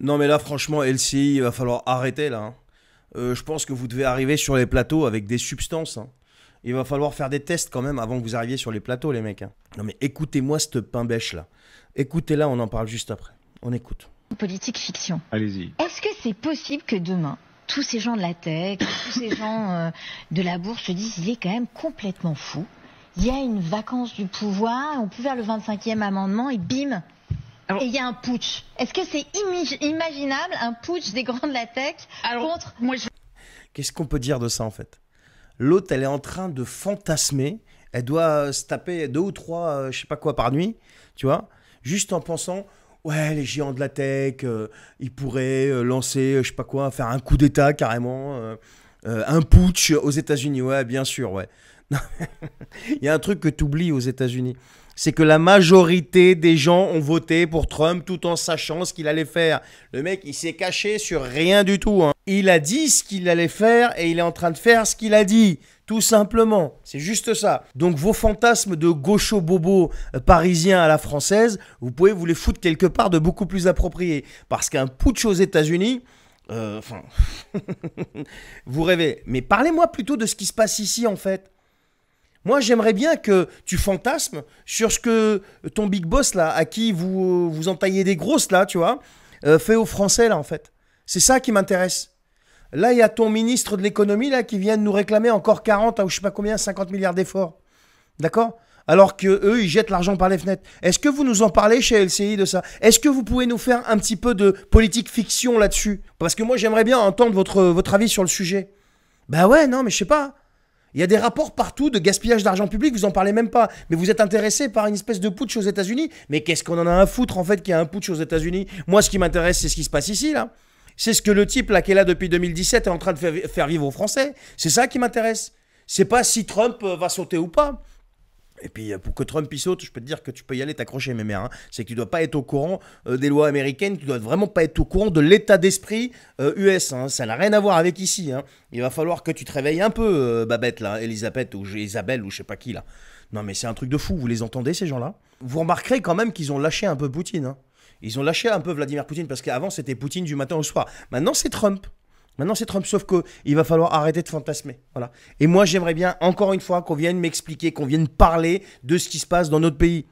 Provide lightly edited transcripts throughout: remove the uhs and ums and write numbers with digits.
Non mais là franchement LCI, il va falloir arrêter là, hein. Je pense que vous devez arriver sur les plateaux avec des substances, hein. Il va falloir faire des tests quand même avant que vous arriviez sur les plateaux les mecs, hein. Non mais écoutez-moi cette pain-bêche là. Écoutez-la, on en parle juste après. On écoute. Politique fiction. Allez-y. Est-ce que c'est possible que demain, tous ces gens de la tech, tous ces gens de la bourse se disent il est quand même complètement fou. Il y a une vacance du pouvoir, on peut faire le 25e amendement et bim. Alors, et il y a un putsch. Est-ce que c'est imaginable un putsch des grands de la tech contre... Qu'est-ce qu'on peut dire de ça en fait? L'autre, elle est en train de fantasmer. Elle doit se taper 2 ou 3, je sais pas quoi par nuit, tu vois, juste en pensant, ouais, les géants de la tech, ils pourraient lancer, je sais pas quoi, faire un coup d'État carrément, un putsch aux États-Unis. Ouais, bien sûr, ouais. Il y a un truc que tu oublies aux États-Unis, c'est que la majorité des gens ont voté pour Trump tout en sachant ce qu'il allait faire. Le mec, il s'est caché sur rien du tout, hein. Il a dit ce qu'il allait faire et il est en train de faire ce qu'il a dit. Tout simplement. C'est juste ça. Donc vos fantasmes de gaucho bobo parisiens à la française, vous pouvez vous les foutre quelque part de beaucoup plus approprié. Parce qu'un putsch aux États-Unis... Enfin... vous rêvez. Mais parlez-moi plutôt de ce qui se passe ici en fait. Moi, j'aimerais bien que tu fantasmes sur ce que ton big boss, là, à qui vous entaillez des grosses, là, tu vois, fait aux Français, là, en fait. C'est ça qui m'intéresse. Là, il y a ton ministre de l'économie, là, qui vient de nous réclamer encore 40 ou je sais pas combien, 50 milliards d'efforts. D'accord? Alors qu'eux, ils jettent l'argent par les fenêtres. Est-ce que vous nous en parlez chez LCI de ça? Est-ce que vous pouvez nous faire un petit peu de politique fiction là-dessus? Parce que moi, j'aimerais bien entendre votre avis sur le sujet. Bah ouais, non, mais je sais pas. Il y a des rapports partout de gaspillage d'argent public, vous en parlez même pas. Mais vous êtes intéressé par une espèce de putsch aux États-Unis. Mais qu'est-ce qu'on en a à foutre en fait qu'il y a un putsch aux États-Unis? Moi, ce qui m'intéresse, c'est ce qui se passe ici, là. C'est ce que le type là qui est là depuis 2017 est en train de faire vivre aux Français. C'est ça qui m'intéresse. C'est pas si Trump va sauter ou pas. Et puis pour que Trump y saute, je peux te dire que tu peux y aller t'accrocher mes mères, hein. C'est que tu dois pas être au courant des lois américaines, tu dois vraiment pas être au courant de l'état d'esprit US, hein. Ça n'a rien à voir avec ici, hein. Il va falloir que tu te réveilles un peu, Babette là, Elisabeth ou Isabelle ou je sais pas qui là. Non mais c'est un truc de fou, vous les entendez ces gens-là? Vous remarquerez quand même qu'ils ont lâché un peu Poutine, hein. Ils ont lâché un peu Vladimir Poutine parce qu'avant c'était Poutine du matin au soir. Maintenant c'est Trump. Maintenant, c'est Trump, sauf qu'il va falloir arrêter de fantasmer. Voilà. Et moi, j'aimerais bien, encore une fois, qu'on vienne m'expliquer, qu'on vienne parler de ce qui se passe dans notre pays.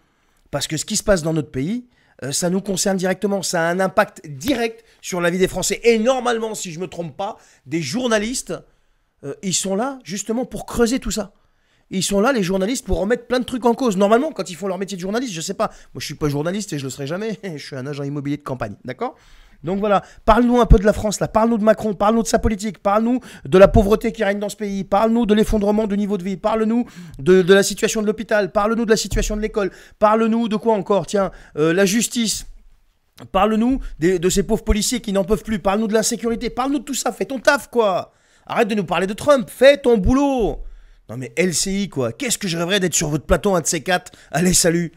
Parce que ce qui se passe dans notre pays, ça nous concerne directement. Ça a un impact direct sur la vie des Français. Et normalement, si je ne me trompe pas, des journalistes, ils sont là justement pour creuser tout ça. Ils sont là, les journalistes, pour remettre plein de trucs en cause. Normalement, quand ils font leur métier de journaliste, je sais pas. Moi, je suis pas journaliste et je le serai jamais. Je suis un agent immobilier de campagne, d'accord? Donc voilà, parle-nous un peu de la France, là. Parle-nous de Macron, parle-nous de sa politique, parle-nous de la pauvreté qui règne dans ce pays, parle-nous de l'effondrement du niveau de vie, parle-nous de la situation de l'hôpital, parle-nous de la situation de l'école, parle-nous de quoi encore? Tiens, la justice. Parle-nous de ces pauvres policiers qui n'en peuvent plus, parle-nous de l'insécurité, parle-nous de tout ça, fais ton taf, quoi. Arrête de nous parler de Trump, fais ton boulot. Non mais LCI, quoi, qu'est-ce que je rêverais d'être sur votre plateau, un de ces quatre. Allez, salut.